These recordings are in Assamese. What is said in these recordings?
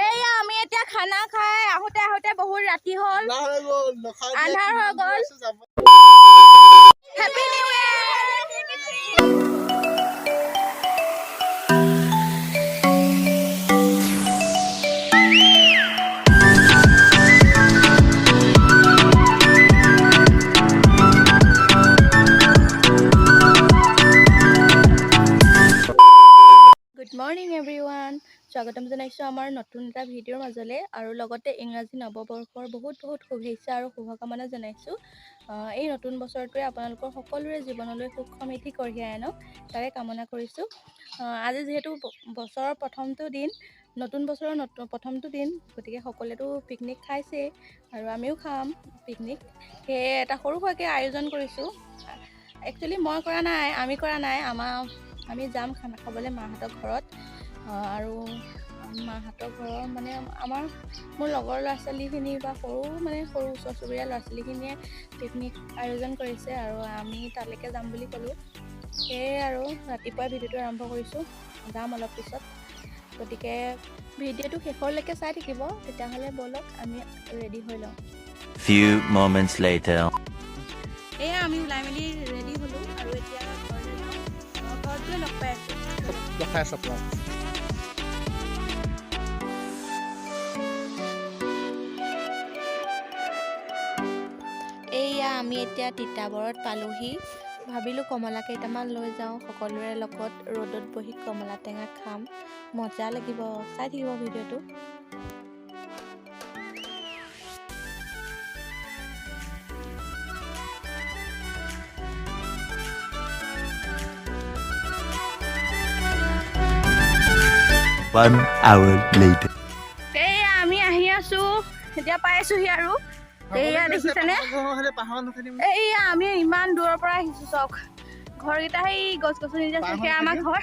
এয়া আমি এতিয়া খানা খাই আহোতে আহোতে বহুত ৰাতি হ'ল আন্ধাৰ হৈ গ'ল happy new good morning everyone স্বাগতম জনাইছোঁ আমাৰ নতুন এটা ভিডিঅ'ৰ মাজলৈ আৰু লগতে ইংৰাজী নৱবৰ্ষৰ বহুত শুভেচ্ছা আৰু শুভকামনা জনাইছোঁ এই নতুন বছৰটোৱে আপোনালোকৰ সকলোৰে জীৱনলৈ সুখ সমৃদ্ধি কঢ়িয়াই আনক তাৰে কামনা কৰিছোঁ আজি যিহেতু বছৰৰ প্ৰথমটো দিন নতুন বছৰৰ প্ৰথমটো দিন গতিকে সকলোৱেতো পিকনিক খাইছেই আৰু আমিও খাম পিকনিক সেয়ে এটা সৰু সুৰাকৈ আয়োজন কৰিছোঁ একচুৱেলি মই কৰা নাই আমি যাম খানা খাবলৈ মাহঁতৰ ঘৰত আৰু মাহঁতৰ ঘৰৰ মানে মোৰ লগৰ ল'ৰা ছোৱালীখিনি বা সৰু ওচৰ চুবুৰীয়া ল'ৰা ছোৱালীখিনিয়ে পিকনিক আয়োজন কৰিছে আৰু আমি তালৈকে যাম বুলি ক'লোঁ সেয়ে আৰু ৰাতিপুৱাই ভিডিঅ'টো আৰম্ভ কৰিছোঁ যাম অলপ পিছত গতিকে ভিডিঅ'টো শেষলৈকে চাই থাকিব তেতিয়াহ'লে ব'লক আমি ৰেডি হৈ লওঁ Few moments later এয়া আমি ওলাই মেলি ৰেডি হ'লোঁ আৰু এতিয়া ঘৰটোৱে লগ পাই আছোঁ এয়া আমি এতিয়া তিতাবৰত পালোহি ভাবিলোঁ কমলা কেইটামান লৈ যাওঁ সকলোৰে লগত ৰ'দত বহি কমলা টেঙা খাম মজা লাগিব চাই থাকিব ভিডিঅ'টো One hour later এয়া আমি আহি আছোঁ এতিয়া পাইছোঁহি আৰু এয়া দেখিছেনে এয়া আমি ইমান দূৰৰ পৰা আহিছোঁ চাওক ঘৰকেইটা সেই গছ গছনি যে আছে সেয়া আমাৰ ঘৰ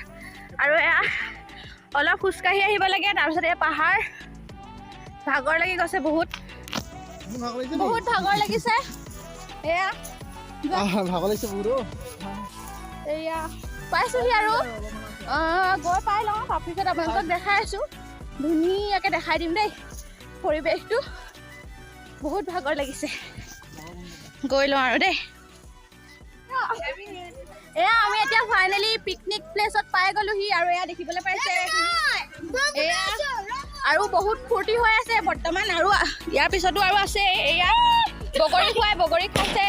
আৰু এয়া অলপ খোজকাঢ়ি আহিব লাগে তাৰপিছত এয়া পাহাৰ ভাগৰ লাগি গৈছে বহুত ভাগৰ লাগিছে এয়া এয়া পাইছোঁহি আৰু গৈ পাই লওঁ তাৰপিছত আপোনালোকক দেখাই আছোঁ ধুনীয়াকৈ দেখাই দিম দেই পৰিৱেশটো বহুত ভাগৰ লাগিছে গৈ লওঁ আৰু দেই এয়া আমি এতিয়া ফাইনেলি পিকনিক প্লেচত পাই গ'লোহি আৰু এয়া দেখিবলৈ পাইছে এয়া আৰু বহুত ফূৰ্তি হৈ আছে বৰ্তমান আৰু ইয়াৰ পিছতো আৰু আছে এয়া বগৰী খাইছে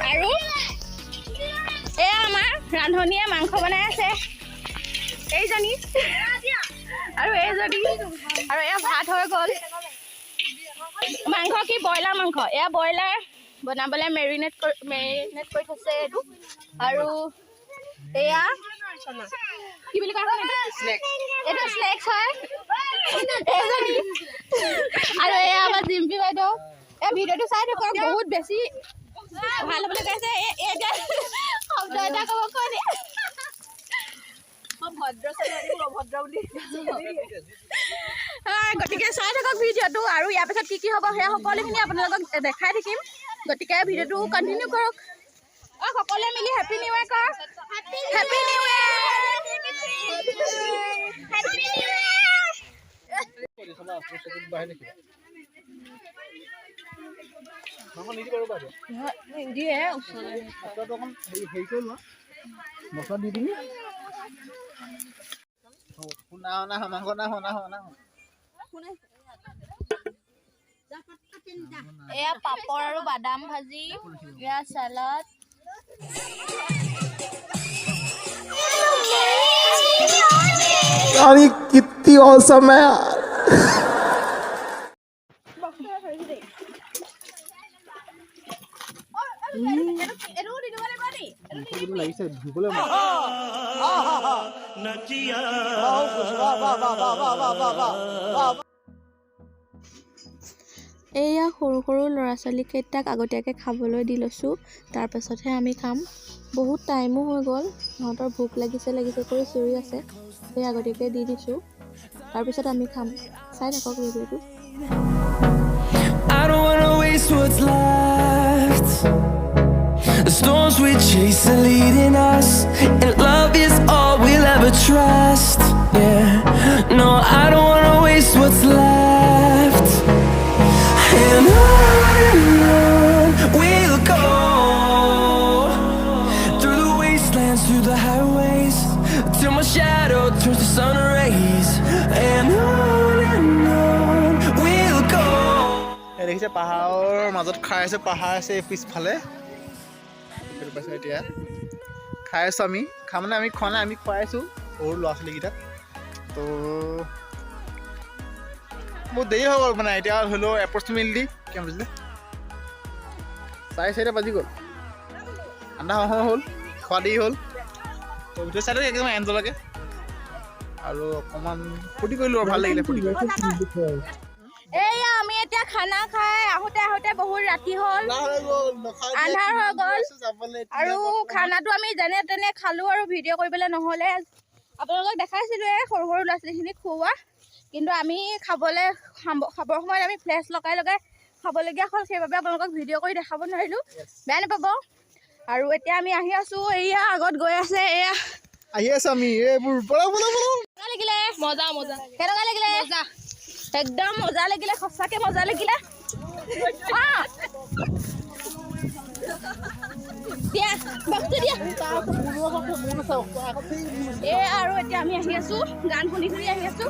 আৰু এয়া আমাৰ ৰান্ধনীয়ে মাংস বনাই আছে এইজনী আৰু এইজনী আৰু এয়া ভাত হৈ গ'ল মাংস কি ব্ৰইলাৰ মাংস এয়া ব্ৰইলাৰ বনাবলৈ মেৰিনেট কৰি থৈছে এইটো আৰু এয়া কি বুলি কয় এইটো স্নেক্স হয় এইজনী আৰু এয়া আমাৰ জিম্পি বাইদেউ এই ভিডিঅ'টো চাই থাকক বহুত বেছি ভাল হ'বলৈ কৈছে এতিয়া শব্দ এটা ক'ব কয় গতিকে চাই থাকক ভিডিঅ'টো আৰু ইয়াৰ পিছত কি হ'ব সেয়া সকলোখিনি আপোনালোকক দেখাই থাকিম গতিকে ভিডিঅ'টো কণ্টিনিউ কৰক সকলোৱে মিলি হেপী নিউ ইয়েৰ কৰক হেপী নিউ এয়া পাপৰ আৰু বাদাম ভাজি এয়া চালাড यार ये कितनी औसम है यार এয়া সৰু সৰু ল'ৰা ছোৱালীকেইটাক আগতীয়াকৈ খাবলৈ দি লৈছোঁ তাৰপাছতহে আমি খাম বহুত টাইমো হৈ গ'ল সিহঁতৰ ভোক লাগিছে কৰি চিঞৰি আছে সেই আগতীয়াকৈ দি দিছোঁ তাৰপিছত আমি খাম চাই থাকক ভিডিঅ'টো I don't wanna waste what's left. The storms we chase are leading us, and love is all we'll ever trust. Yeah, I don't wanna waste what's left. And on we'll go, through the wastelands, through the highways, till my shadow turns to sun rays. And on we'll go. এই দেখিছে পাহাৰৰ মাজত খাই আছে, পাহাৰ আছে এই পিছফালে। সেইটো পাইছে এতিয়া খাই আছোঁ আমি। মানে আমি খোৱা নাই, আমি খুৱাই আছোঁ সৰু ল'ৰা ছোৱালীকেইটাক। তো বহুত দেৰি হৈ গ'ল মানে, এতিয়া ধৰি লওক এপ্ৰক্সিমেটলি কিমান বাজিলে 4:30 বাজি গ'ল, আন্ধা সময় হ'ল, খোৱা দেৰি হ'ল। তো ভিতৰৰ চাইডত একদম এনজয়লৈকে আৰু অকণমান ফূৰ্তি কৰিলোঁ আৰু ভাল লাগিলে ফূৰ্তি কৰি। এয়া আমি এতিয়া খানা খাই আহোঁতে আহোঁতে বহুত ৰাতি হ'ল, আন্ধাৰ হৈ গ'ল আৰু খানাটো আমি যেনে তেনে খালোঁ আৰু ভিডিঅ' কৰিবলৈ নহ'লে। আপোনালোকক দেখাইছিলোঁৱে সৰু সৰু ল'ৰা ছোৱালীখিনিক খুওৱা, কিন্তু আমি খাবৰ সময়ত আমি ফ্লেছ লগাই খাবলগীয়া হ'ল, সেইবাবে আপোনালোকক ভিডিঅ' কৰি দেখাব নোৱাৰিলোঁ, বেয়া নাপাব। আৰু এতিয়া আমি আহি আছোঁ, এয়া আগত গৈ আছে, এয়া আহি আছোঁ আমি এইবোৰ কেনেকুৱা লাগিলে? মজা মজা। কেনেকুৱা লাগিলে? একদম মজা লাগিলে, সঁচাকে মজা লাগিলে। দিয়া বস্তু দিয়া। আৰু এতিয়া আমি আহি আছোঁ, গান শুনি শুনি আহি আছোঁ।